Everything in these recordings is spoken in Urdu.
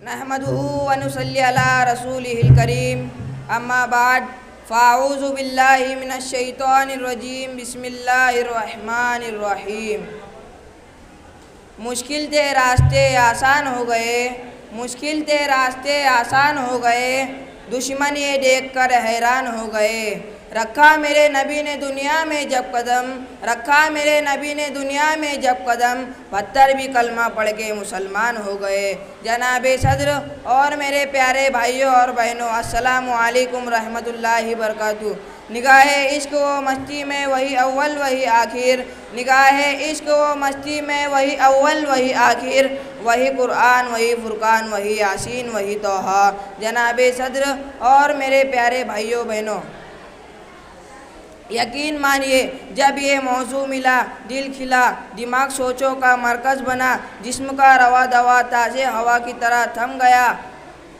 نحمده ونصلي على رسوله الكريم اما بعد فاعوذ باللہ من الشیطان الرجیم بسم اللہ الرحمن الرحیم۔ مشکل تھے راستے آسان ہو گئے، مشکل تھے راستے آسان ہو گئے، دشمن یہ دیکھ کر حیران ہو گئے۔ رکھا میرے نبی نے دنیا میں جب قدم، رکھا میرے نبی نے دنیا میں جب قدم، پتھر بھی کلمہ پڑھ کے مسلمان ہو گئے۔ جناب صدر اور میرے پیارے بھائیوں اور بہنوں، السلام علیکم رحمۃ اللہ وبرکاتہ۔ نگاہ عشق و مستی میں وہی اول وہی آخر، نگاہ عشق و مستی میں وہی اول وہی آخر، وہی قرآن وہی فرقان وہی یاسین وہی طٰہٰ۔ جناب صدر اور میرے پیارے بھائیوں بہنوں، یقین مانیے جب یہ موضوع ملا، دل کھلا، دماغ سوچوں کا مرکز بنا، جسم کا روا دوا تازہ ہوا کی طرح تھم گیا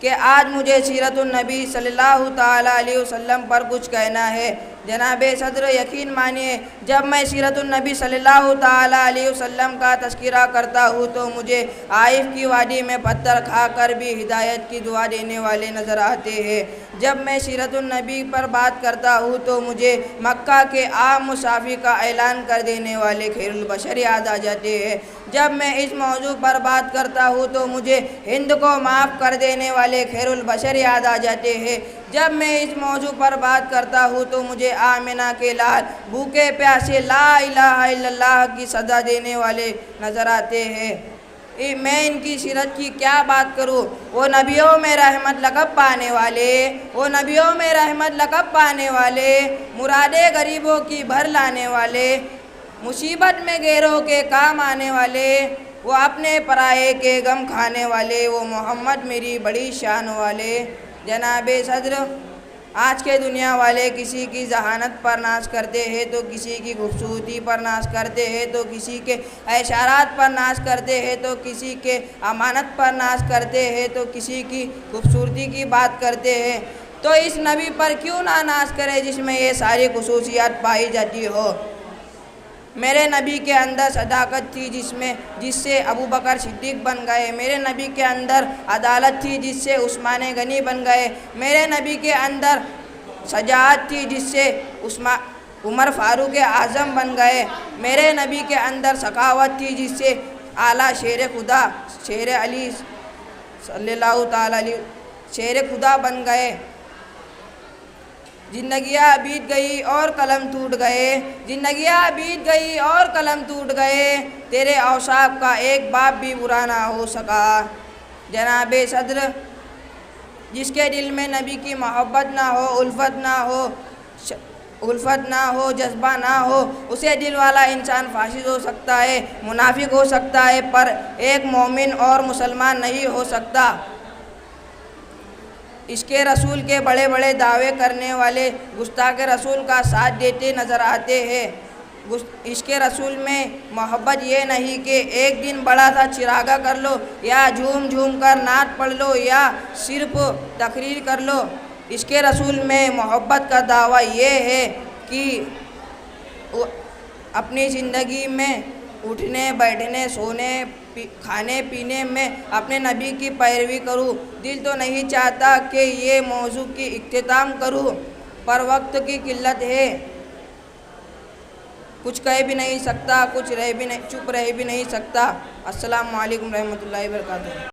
کہ آج مجھے سیرت النبی صلی اللہ تعالیٰ علیہ وسلم پر کچھ کہنا ہے۔ جناب صدر یقین مانیے جب میں سیرت النبی صلی اللہ تعالیٰ علیہ وسلم کا تذکرہ کرتا ہوں تو مجھے عائف کی وادی میں پتھر کھا کر بھی ہدایت کی دعا دینے والے نظر آتے ہیں۔ جب میں سیرت النبی پر بات کرتا ہوں تو مجھے مکہ کے عام مسافر کا اعلان کر دینے والے خیر البشر یاد آ جاتے ہیں۔ جب میں اس موضوع پر بات کرتا ہوں تو مجھے ہند کو معاف کر دینے والے خیر البشر یاد آ جاتے ہیں۔ جب میں اس موضوع پر بات کرتا ہوں تو مجھے آمنہ کے لال بھوکے پیاسے لا الہ الا اللہ کی صدا دینے والے نظر آتے ہیں۔ میں ان کی سیرت کی کیا بات کروں؟ وہ نبیوں میں رحمت لقب پانے والے، وہ نبیوں میں رحمت لقب پانے والے، مرادیں غریبوں کی بھر لانے والے، مصیبت میں غیروں کے کام آنے والے، وہ اپنے پرائے کے غم کھانے والے، وہ محمد میری بڑی شان والے۔ جناب صدر، آج کے دنیا والے کسی کی ذہانت پر ناز کرتے ہیں تو کسی کی خوبصورتی پر ناز کرتے ہیں تو کسی کے اشارات پر ناز کرتے ہیں تو کسی کے امانت پر ناز کرتے ہیں تو کسی کی خوبصورتی کی بات کرتے ہیں۔ تو اس نبی پر کیوں نہ ناز کرے جس میں یہ ساری خصوصیات پائی جاتی ہو؟ میرے نبی کے اندر صداقت تھی جس سے ابو بکر صدیق بن گئے، میرے نبی کے اندر عدالت تھی جس سے عثمان غنی بن گئے، میرے نبی کے اندر شجاعت تھی جس سے عمر فاروق اعظم بن گئے، میرے نبی کے اندر سخاوت تھی جس سے اعلیٰ شیر خدا شیر علی صلی اللہ تعالیٰ علیہ شیر خدا بن گئے۔ زندگیاں بیت گئی اور قلم ٹوٹ گئے، زندگیاں بیت گئی اور قلم ٹوٹ گئے، تیرے اوصاف کا ایک باب بھی برا نہ ہو سکا۔ جناب صدر، جس کے دل میں نبی کی محبت نہ ہو، الفت نہ ہو، جذبہ نہ ہو، اسے دل والا انسان فاسد ہو سکتا ہے، منافق ہو سکتا ہے، پر ایک مومن اور مسلمان نہیں ہو سکتا۔ عشق رسول کے بڑے بڑے دعوے کرنے والے گستاخ رسول کا ساتھ دیتے نظر آتے ہیں۔ عشق رسول میں محبت یہ نہیں کہ ایک دن بڑا تھا چراغا کر لو، یا جھوم جھوم کر نعت پڑھ لو، یا صرف تقریر کر لو۔ عشق رسول میں محبت کا دعویٰ یہ ہے کہ اپنی زندگی میں اٹھنے بیٹھنے سونے کھانے پینے میں اپنے نبی کی پیروی کروں۔ دل تو نہیں چاہتا کہ یہ موضوع کی اختتام کروں، پر وقت کی قلت ہے، کچھ کہہ بھی نہیں سکتا، چپ رہ بھی نہیں سکتا۔ السلام علیکم رحمۃ اللہ وبرکاتہ۔